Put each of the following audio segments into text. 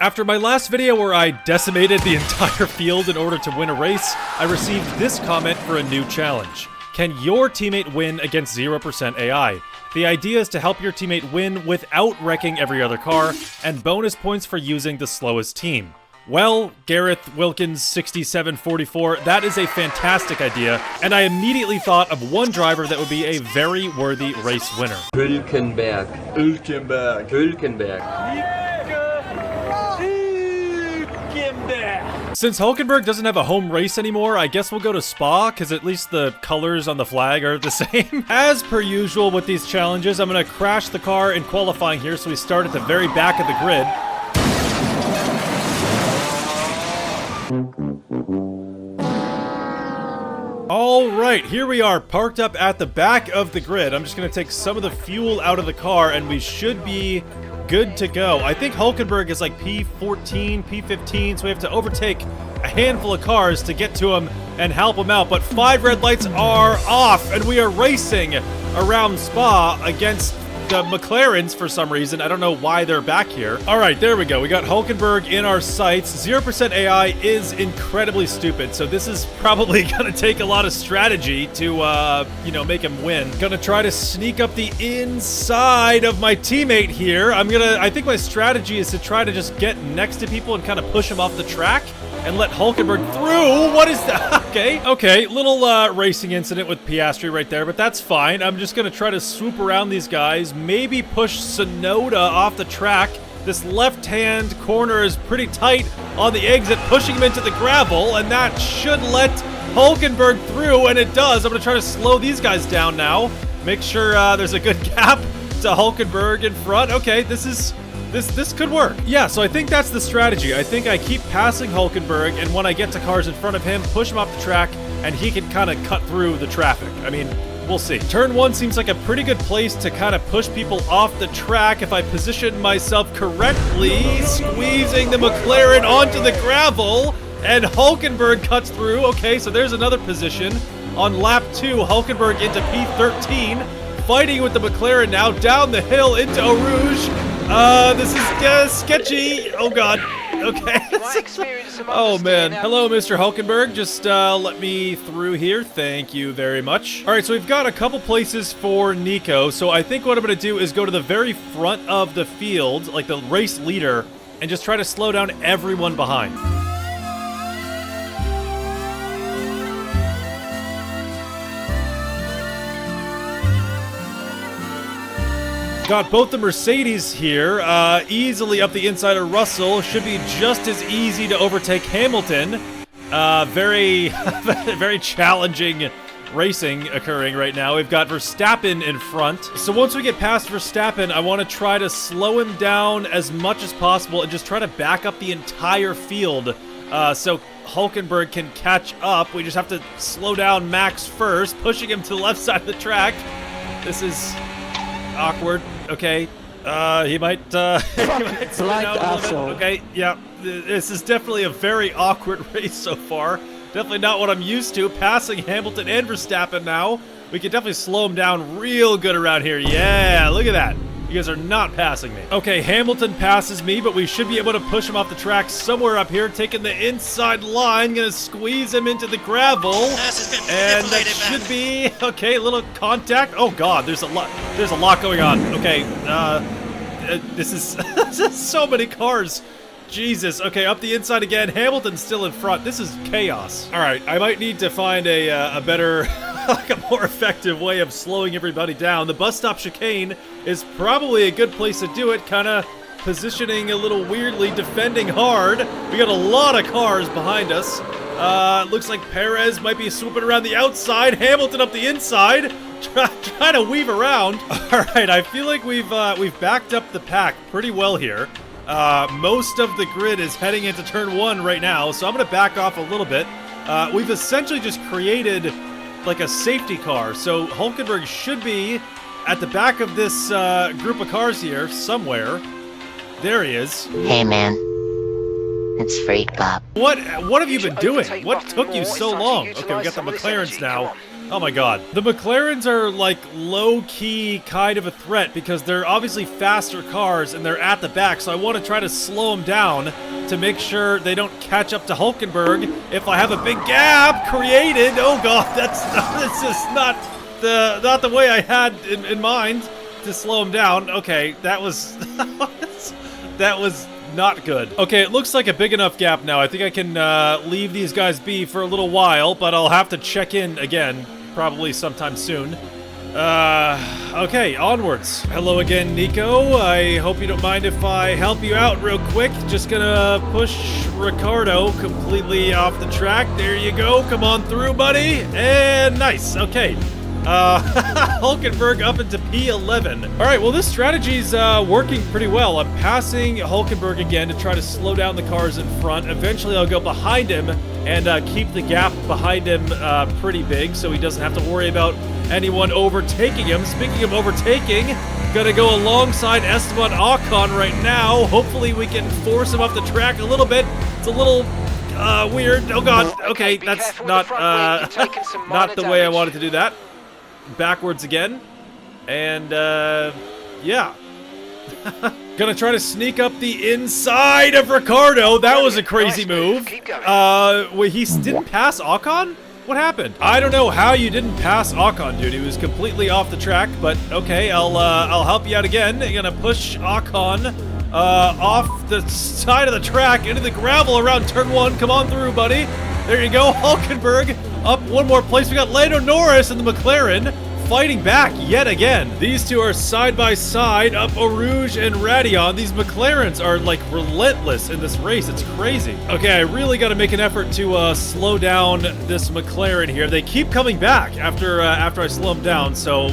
After my last video where I decimated the entire field in order to win a race, I received this comment for a new challenge. Can your teammate win against 0% AI? The idea is to help your teammate win without wrecking every other car, and bonus points for using the slowest team. Well, Gareth Wilkins 6744, that is a fantastic idea, and I immediately thought of one driver that would be a very worthy race winner. Hulkenberg. Since Hulkenberg doesn't have a home race anymore, I guess we'll go to Spa, because at least the colors on the flag are the same. As per usual with these challenges, I'm going to crash the car in qualifying here, so we start at the very back of the grid. Alright, here we are, parked up at the back of the grid. I'm just going to take some of the fuel out of the car, and we should be good to go. I think Hulkenberg is like P14, P15, so we have to overtake a handful of cars to get to him and help him out. But 5 red lights are off, and we are racing around Spa against the McLarens for some reason. I don't know why they're back here. All right, there we go. We got Hulkenberg in our sights. 0% AI is incredibly stupid, so this is probably gonna take a lot of strategy to, you know, make him win. Gonna try to sneak up the inside of my teammate here. I think my strategy is to try to just get next to people and kind of push him off the track and let Hulkenberg through. What is that? Okay, little racing incident with Piastri right there, but that's fine. I'm just gonna try to swoop around these guys, maybe push Sonoda off the track. This left-hand corner is pretty tight on the exit, pushing him into the gravel, and that should let Hulkenberg through, and it does. I'm gonna try to slow these guys down now. Make sure there's a good gap to Hulkenberg in front. Okay, this could work. Yeah, so I think that's the strategy. I think I keep passing Hulkenberg, and when I get to cars in front of him, push him off the track, and he can kind of cut through the traffic. I mean, we'll see. Turn 1 seems like a pretty good place to kind of push people off the track if I position myself correctly, squeezing the McLaren onto the gravel, and Hulkenberg cuts through. Okay, so there's another position. On lap 2, Hulkenberg into P13, fighting with the McLaren now, down the hill into Eau Rouge. This is sketchy. Oh god. Okay. Oh man. Hello, Mr. Hulkenberg. Just let me through here. Thank you very much. All right, so we've got a couple places for Nico. So I think what I'm going to do is go to the very front of the field, like the race leader, and just try to slow down everyone behind. Got both the Mercedes here, easily up the inside of Russell. Should be just as easy to overtake Hamilton. Very, very challenging racing occurring right now. We've got Verstappen in front. So once we get past Verstappen, I want to try to slow him down as much as possible and just try to back up the entire field so Hulkenberg can catch up. We just have to slow down Max first, pushing him to the left side of the track. This is awkward. Okay, he might slow down a little bit. Okay, yeah, this is definitely a very awkward race so far. Definitely not what I'm used to. Passing Hamilton and Verstappen now. We can definitely slow him down real good around here. Yeah, look at that. You guys are not passing me. Okay, Hamilton passes me, but we should be able to push him off the track somewhere up here. Taking the inside line, gonna squeeze him into the gravel. And that should be, okay, a little contact. Oh god, there's a lot going on. Okay, this is so many cars. Jesus. Okay, up the inside again. Hamilton's still in front. This is chaos. All right, I might need to find a better, like a more effective way of slowing everybody down. The bus stop chicane is probably a good place to do it. Kind of positioning a little weirdly, defending hard. We got a lot of cars behind us. Looks like Perez might be swooping around the outside. Hamilton up the inside, trying to weave around. All right, I feel like we've backed up the pack pretty well here. Most of the grid is heading into turn 1 right now, so I'm going to back off a little bit. We've essentially just created like a safety car, so Hulkenberg should be at the back of this group of cars here somewhere. There he is. Hey man, it's Freak Bob. What have you been doing? What took you so long? Okay, we got the McLarens now. Oh my god. The McLarens are like low-key kind of a threat because they're obviously faster cars and they're at the back, so I want to try to slow them down to make sure they don't catch up to Hulkenberg if I have a big gap created. Oh god, that's just not the way I had in mind to slow him down. Okay, that was that was not good. Okay, it looks like a big enough gap now. I think I can leave these guys be for a little while, but I'll have to check in again probably sometime soon. Okay, onwards. Hello again, Nico. I hope you don't mind if I help you out real quick. Just gonna push Ricardo completely off the track. There you go. Come on through, buddy. And nice. Okay. Hulkenberg up into P11. All right, well, this strategy's working pretty well. I'm passing Hulkenberg again to try to slow down the cars in front. Eventually, I'll go behind him and keep the gap behind him pretty big so he doesn't have to worry about anyone overtaking him. Speaking of overtaking, gonna go alongside Esteban Ocon right now. Hopefully, we can force him off the track a little bit. It's a little weird. Oh, God. Okay, that's not not the way I wanted to do that. Backwards again, and yeah. Gonna try to sneak up the inside of Ricardo. That was a crazy move. Wait, he didn't pass Ocon? What happened? I don't know how you didn't pass Ocon, dude. He was completely off the track, but okay, I'll help you out again. I'm gonna push Ocon off the side of the track into the gravel around turn 1. Come on through, buddy. There you go. Hulkenberg up one more place. We got Lando Norris and the McLaren fighting back yet again. These two are side by side up Eau Rouge and Radion. These McLarens are like relentless in this race. It's crazy. Okay, I really got to make an effort to slow down this McLaren here. They keep coming back after I slow them down, so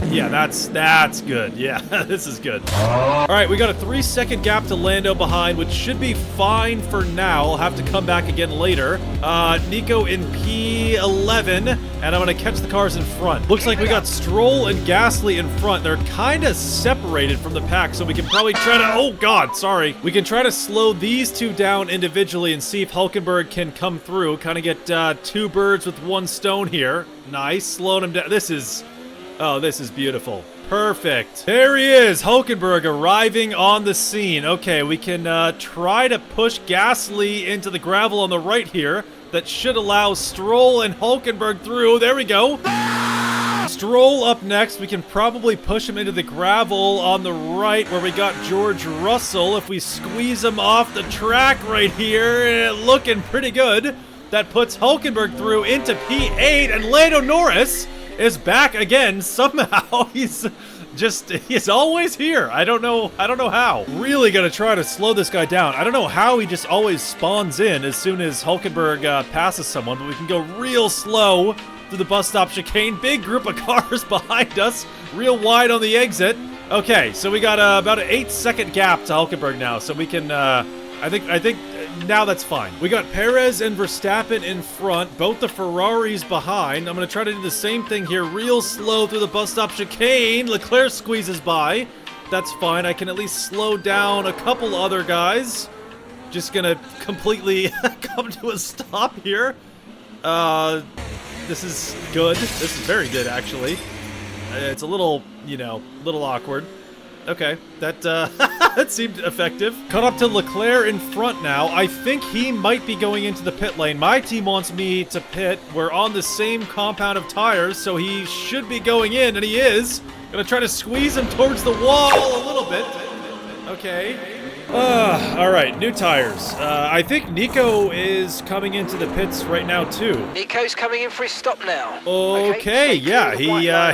yeah, that's good. Yeah, this is good. All right, we got a 3-second gap to Lando behind, which should be fine for now. I'll have to come back again later. Nico in P11, and I'm gonna catch the cars in front. Looks like we got Stroll and Gasly in front. They're kind of separated from the pack, so we can probably try to, oh God, sorry. We can try to slow these two down individually and see if Hulkenberg can come through. Kind of get 2 birds with 1 stone here. Nice, slowing him down. This is beautiful. Perfect. There he is, Hulkenberg arriving on the scene. Okay, we can try to push Gasly into the gravel on the right here. That should allow Stroll and Hulkenberg through. There we go. Stroll up next. We can probably push him into the gravel on the right where we got George Russell. If we squeeze him off the track right here, looking pretty good. That puts Hulkenberg through into P8, and Lando Norris is back again somehow. He's always here. I don't know how. Really gonna try to slow this guy down. I don't know how he just always spawns in as soon as Hulkenberg passes someone, but we can go real slow through the bus stop chicane. Big group of cars behind us, real wide on the exit. Okay, so we got about an 8-second gap to Hulkenberg now, so we can I think now that's fine. We got Perez and Verstappen in front, both the Ferraris behind. I'm going to try to do the same thing here, real slow through the bus stop chicane. Leclerc squeezes by. That's fine. I can at least slow down a couple other guys. Just going to completely come to a stop here. This is good. This is very good, actually. It's a little, little awkward. Okay, that that seemed effective. Caught up to Leclerc in front now. I think he might be going into the pit lane. My team wants me to pit. We're on the same compound of tires, so he should be going in, and he is. Gonna try to squeeze him towards the wall a little bit. Okay. All right, new tires. I think Nico is coming into the pits right now too. Nico's coming in for his stop now. Okay, yeah,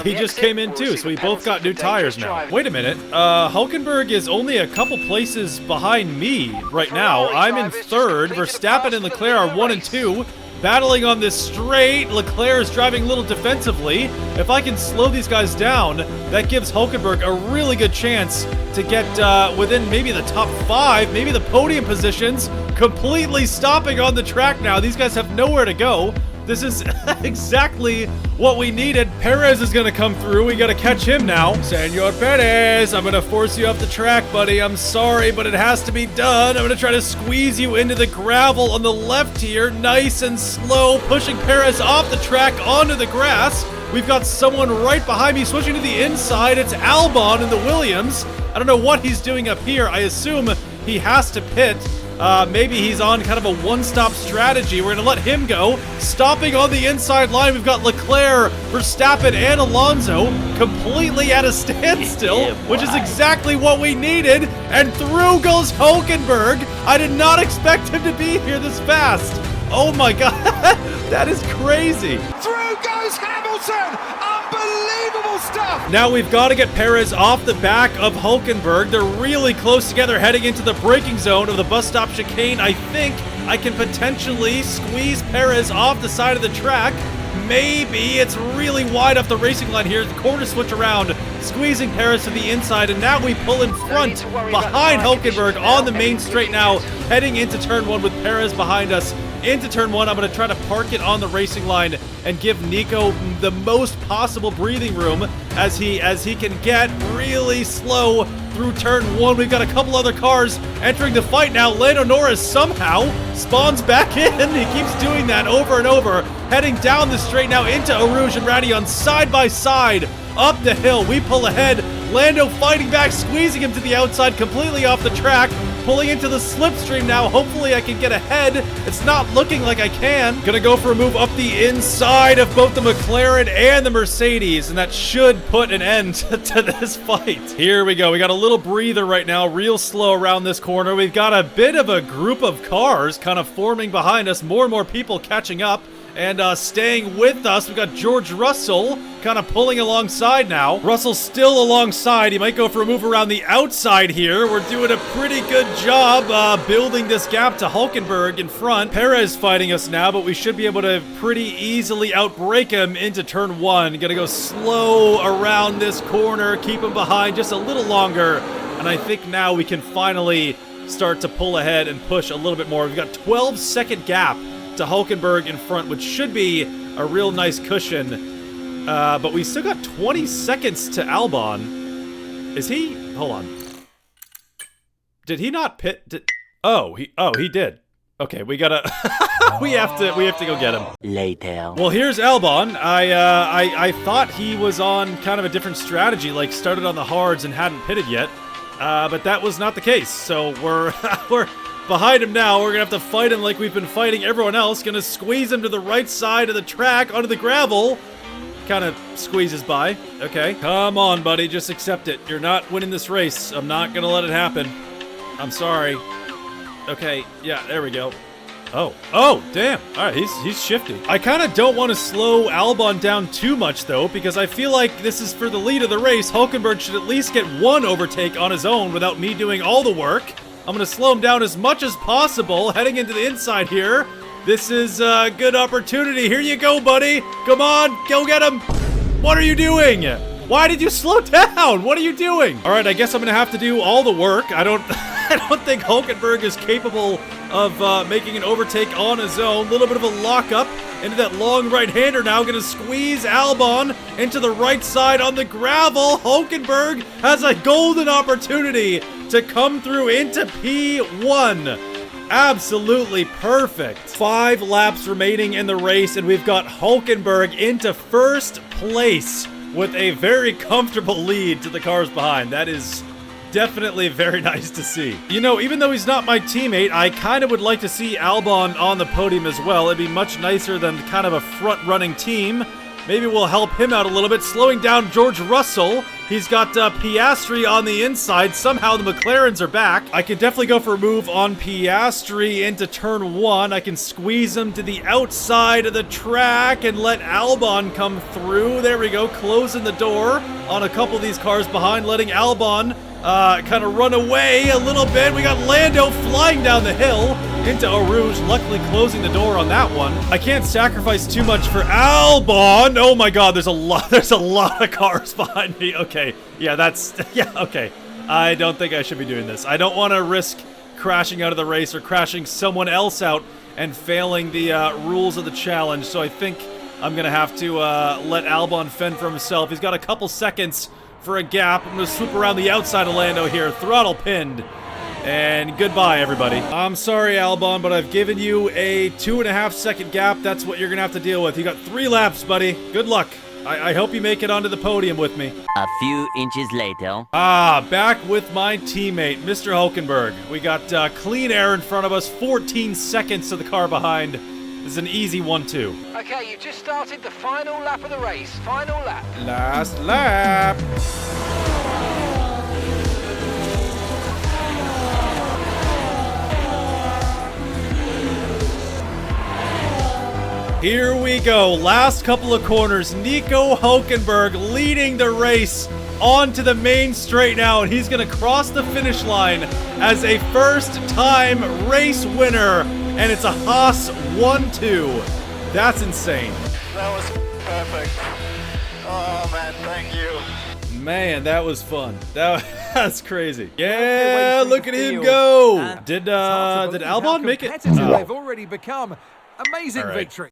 he just came in too, so we both got new tires now. Wait a minute, Hulkenberg is only a couple places behind me right now. I'm in 3rd. Verstappen and Leclerc are 1 and 2. Battling on this straight. Leclerc is driving a little defensively. If I can slow these guys down, that gives Hulkenberg a really good chance to get within maybe the top 5, maybe the podium positions. Completely stopping on the track now. These guys have nowhere to go. This is exactly what we needed. Perez is gonna come through. We gotta catch him now. Senor Perez, I'm gonna force you off the track, buddy. I'm sorry, but it has to be done. I'm gonna try to squeeze you into the gravel on the left here. Nice and slow, pushing Perez off the track onto the grass. We've got someone right behind me switching to the inside. It's Albon in the Williams. I don't know what he's doing up here. I assume he has to pit. Maybe he's on kind of a one-stop strategy. We're going to let him go. Stopping on the inside line, we've got Leclerc, Verstappen, and Alonso completely at a standstill, which is exactly what we needed. And through goes Hulkenberg. I did not expect him to be here this fast. Oh my God, that is crazy. Through goes Hamilton. Unbelievable stuff. Now we've got to get Perez off the back of Hulkenberg. They're really close together heading into the braking zone of the bus stop chicane. I think I can potentially squeeze Perez off the side of the track. Maybe. It's really wide off the racing line here. The corner switch around, squeezing Perez to the inside, and now we pull in front behind Hulkenberg on the main straight now, heading into turn 1 with Perez behind us. Into turn 1, I'm going to try to park it on the racing line and give Nico the most possible breathing room as he can get really slow through turn 1. We've got a couple other cars entering the fight now. Lando Norris somehow spawns back in. He keeps doing that over and over. Heading down the straight now into Eau Rouge and Raidillon side by side. Up the hill, we pull ahead. Lando fighting back, squeezing him to the outside, completely off the track. Pulling into the slipstream now. Hopefully I can get ahead. It's not looking like I can. Gonna go for a move up the inside of both the McLaren and the Mercedes, and that should put an end to this fight. Here we go. We got a little breather right now, real slow around this corner. We've got a bit of a group of cars kind of forming behind us. More and more people catching up and staying with us. We've got George Russell kind of pulling alongside now. Russell's still alongside. He might go for a move around the outside here. We're doing a pretty good job building this gap to Hulkenberg in front. Perez fighting us now, but we should be able to pretty easily outbrake him into turn 1. Gonna go slow around this corner, keep him behind just a little longer, and I think now we can finally start to pull ahead and push a little bit more. We've got 12-second gap to Hulkenberg in front, which should be a real nice cushion. But we still got 20 seconds to Albon. Is he? Hold on. Did he not pit? Oh, he did. Okay, we gotta. we have to go get him Later. Well, here's Albon. I thought he was on kind of a different strategy, like started on the hards and hadn't pitted yet. But that was not the case. So we're behind him now. We're gonna have to fight him like we've been fighting everyone else. Gonna squeeze him to the right side of the track onto the gravel. Kind of squeezes by. Okay. Come on, buddy. Just accept it. You're not winning this race. I'm not gonna let it happen. I'm sorry. Okay. Yeah, there we go. Oh, damn. All right, he's shifting. I kind of don't want to slow Albon down too much, though, because I feel like this is for the lead of the race. Hulkenberg should at least get one overtake on his own without me doing all the work. I'm going to slow him down as much as possible, heading into the inside here. This is a good opportunity. Here you go, buddy. Come on, go get him. What are you doing? Why did you slow down? What are you doing? All right, I guess I'm going to have to do all the work. I don't think Hulkenberg is capable of making an overtake on his own. A little bit of a lockup into that long right-hander now. Going to squeeze Albon into the right side on the gravel. Hulkenberg has a golden opportunity to come through into P1. Absolutely perfect. 5 laps remaining in the race, and we've got Hulkenberg into first place with a very comfortable lead to the cars behind. That is definitely very nice to see. You know, even though he's not my teammate, I kind of would like to see Albon on the podium as well. It'd be much nicer than kind of a front-running team. Maybe we'll help him out a little bit, slowing down George Russell. He's got Piastri on the inside. Somehow the McLarens are back. I can definitely go for a move on Piastri into turn 1. I can squeeze him to the outside of the track and let Albon come through. There we go, closing the door on a couple of these cars behind, letting Albon kind of run away a little bit. We got Lando flying down the hill into Eau Rouge, luckily closing the door on that one. I can't sacrifice too much for Albon. Oh my god, there's a lot of cars behind me. Okay, yeah, okay. I don't think I should be doing this. I don't want to risk crashing out of the race or crashing someone else out and failing the rules of the challenge. So I think I'm going to have to let Albon fend for himself. He's got a couple seconds for a gap. I'm going to swoop around the outside of Lando here. Throttle pinned. And goodbye, everybody. I'm sorry, Albon, but I've given you a 2.5-second gap. That's what you're going to have to deal with. You got 3 laps, buddy. Good luck. I hope you make it onto the podium with me. A few inches later. Back with my teammate, Mr. Hulkenberg. We got clean air in front of us, 14 seconds to the car behind. This is an easy 1-2. Okay, you just started the final lap of the race. Final lap. Last lap. Here we go. Last couple of corners. Nico Hulkenberg leading the race onto the main straight now, and he's going to cross the finish line as a first-time race winner, and it's a Haas 1-2. That's insane. That was perfect. Oh, man, thank you. Man, that was fun. That's crazy. Yeah, look at him go. Did Albon make it? They've already become amazing All right. victory.